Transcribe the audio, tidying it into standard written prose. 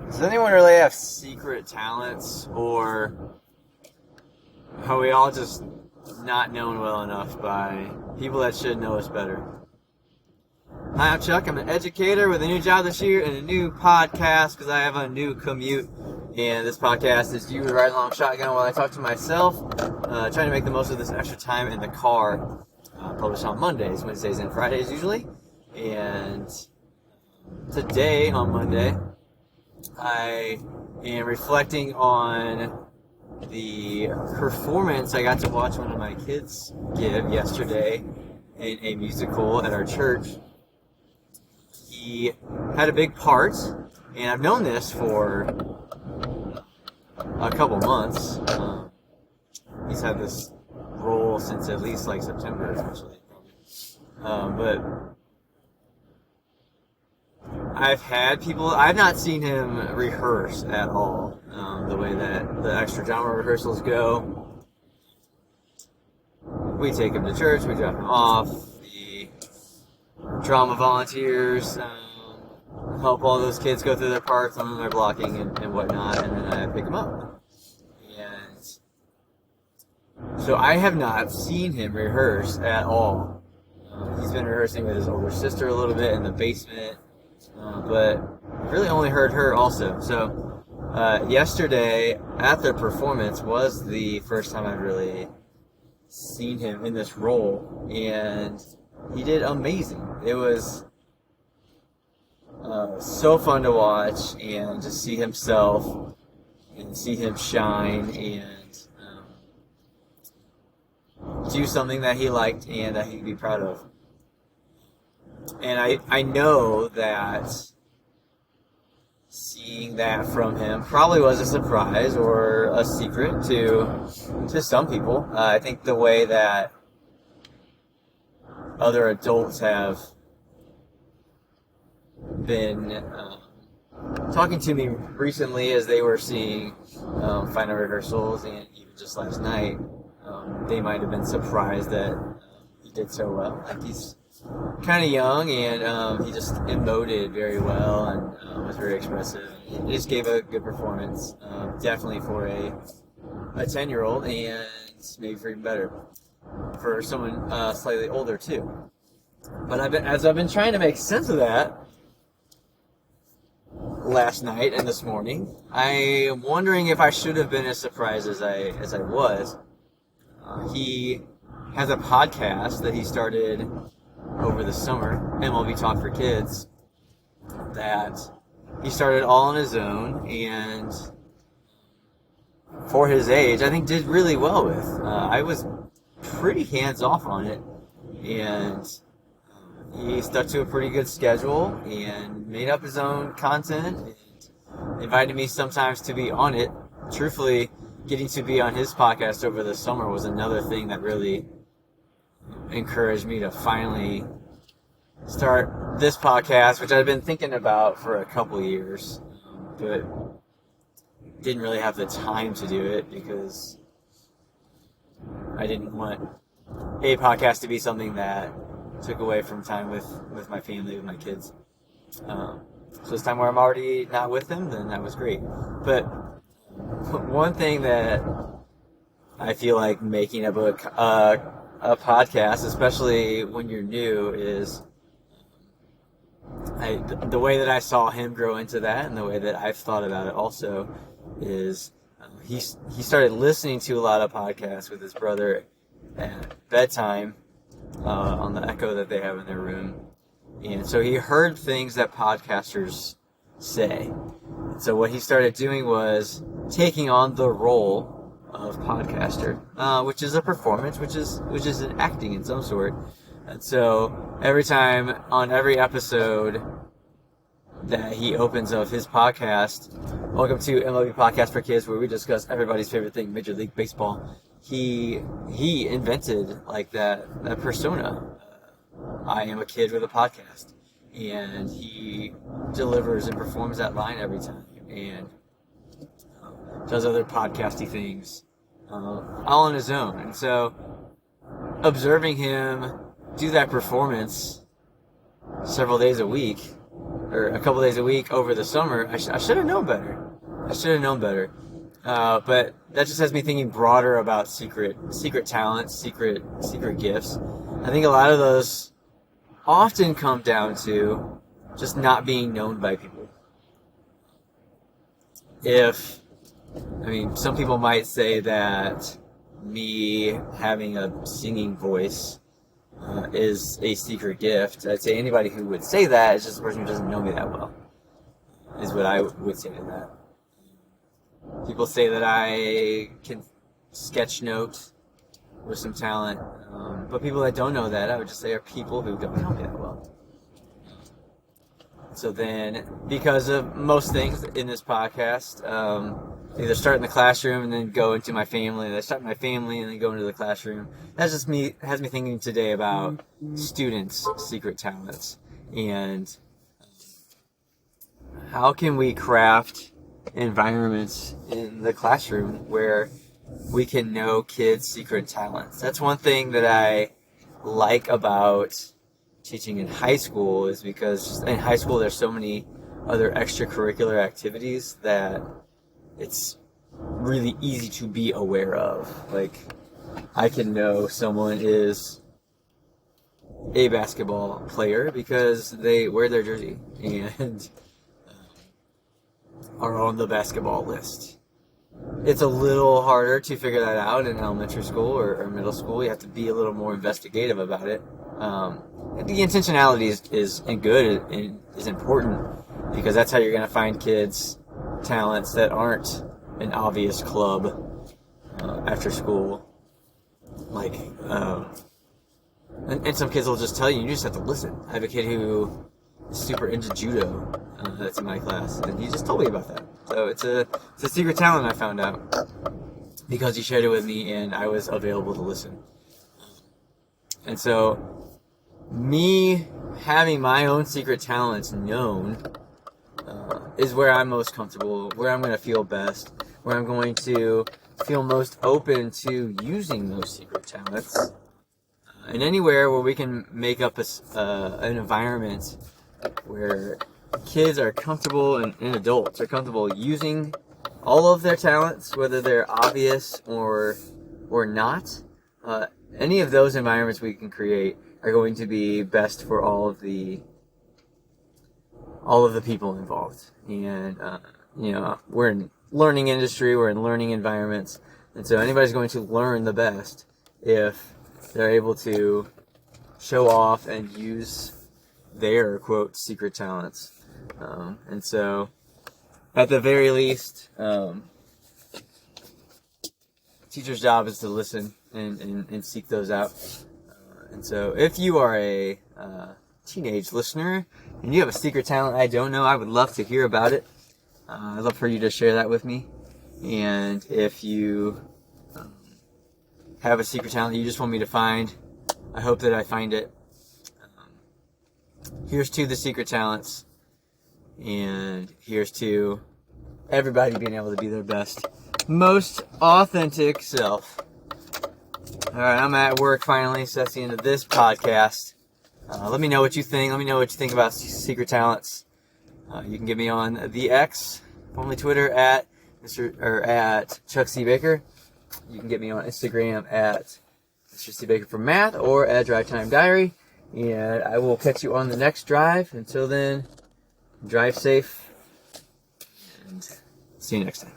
Does anyone really have secret talents, or are we all just not known well enough by people that should know us better? Hi, I'm Chuck. I'm an educator with a new job this year and a new podcast because I have a new commute. And this podcast is you riding along shotgun while I talk to myself, trying to make the most of this extra time in the car. Published on Mondays, Wednesdays, and Fridays usually. And today, on Monday, I am reflecting on the performance I got to watch one of my kids give yesterday in a musical at our church. He had a big part, and I've known this for a couple months. He's had this role since at least like September, actually. But I've not seen him rehearse at all, the way that the extra drama rehearsals go. We take him to church, we drop him off, the drama volunteers help all those kids go through their parts on their blocking and whatnot, and then I pick them up. And so I have not seen him rehearse at all. He's been rehearsing with his older sister a little bit in the basement, but I've really only heard her also. So yesterday at the performance was the first time I've really seen him in this role, and he did amazing. It was so fun to watch and just see himself and see him shine and do something that he liked and that he'd be proud of. And I know that seeing that from him probably was a surprise or a secret to some people. I think the way that other adults have been talking to me recently as they were seeing final rehearsals and even just last night, they might have been surprised that he did so well. Like, he's kind of young, and he just emoted very well and was very expressive. He just gave a good performance, definitely for a 10-year-old, and maybe for even better for someone slightly older too. But as I've been trying to make sense of that last night and this morning, I am wondering if I should have been as surprised as I was. He has a podcast that he started over the summer, MLB Talk for Kids, that he started all on his own, and for his age, I think did really well with. I was pretty hands-off on it, and he stuck to a pretty good schedule and made up his own content and invited me sometimes to be on it. Truthfully, getting to be on his podcast over the summer was another thing that really encouraged me to finally start this podcast, which I've been thinking about for a couple years, but didn't really have the time to do it because I didn't want a podcast to be something that took away from time with my family, with my kids. So this time where I'm already not with them, then that was great. But one thing that I feel like making a podcast, especially when you're new, is the way that I saw him grow into that, and the way that I've thought about it also is he started listening to a lot of podcasts with his brother at bedtime on the Echo that they have in their room. And so he heard things that podcasters say. So what he started doing was taking on the role of podcaster, which is a performance, which is an acting in some sort. And so every time on every episode that he opens of his podcast, welcome to MLB Podcast for Kids, where we discuss everybody's favorite thing, Major League Baseball. He invented like that persona. I am a kid with a podcast, and he delivers and performs that line every time, and does other podcasty things all on his own. And so observing him do that performance several days a week or a couple days a week over the summer, I should have known better. I should have known better. But that just has me thinking broader about secret talents, secret gifts. I think a lot of those often come down to just not being known by people. Some people might say that me having a singing voice is a secret gift. I'd say anybody who would say that is just a person who doesn't know me that well, is what I would say to that. People say that I can sketch note with some talent, but people that don't know that, I would just say, are people who don't know me that well. So then, because of most things in this podcast, either start in the classroom and then go into my family, and I start my family and then go into the classroom. That's just has me thinking today about students' secret talents, and how can we craft environments in the classroom where we can know kids' secret talents. That's one thing that I like about teaching in high school, is because in high school there's so many other extracurricular activities that it's really easy to be aware of. Like, I can know someone is a basketball player because they wear their jersey and are on the basketball list. It's a little harder to figure that out in elementary school or middle school. You have to be a little more investigative about it. The intentionality is good and is important, because that's how you're going to find kids' talents that aren't an obvious club after school. And some kids will just tell you, you just have to listen. I have a kid who is super into judo that's in my class, and he just told me about that. So it's a secret talent I found out because he shared it with me and I was available to listen. And so me having my own secret talents known is where I'm most comfortable, where I'm going to feel best, where I'm going to feel most open to using those secret talents. And anywhere where we can make up an environment where kids are comfortable and adults are comfortable using all of their talents, whether they're obvious or not. Any of those environments we can create are going to be best for all of the people involved. And we're in learning industry, we're in learning environments, and so anybody's going to learn the best if they're able to show off and use their, quote, secret talents. And so, at the very least, teacher's job is to listen and seek those out. And so, if you are a teenage listener and you have a secret talent I don't know, I would love to hear about it. I'd love for you to share that with me. And if you have a secret talent you just want me to find, I hope that I find it. Here's to the secret talents, and here's to everybody being able to be their best, most authentic self. Alright, I'm at work finally, so that's the end of this podcast. Let me know what you think. Let me know what you think about secret talents. You can get me on the X, formerly Twitter, at Chuck C. Baker. You can get me on Instagram at Mr. C. Baker for Math, or at Drive Time Diary. And I will catch you on the next drive. Until then, drive safe, and see you next time.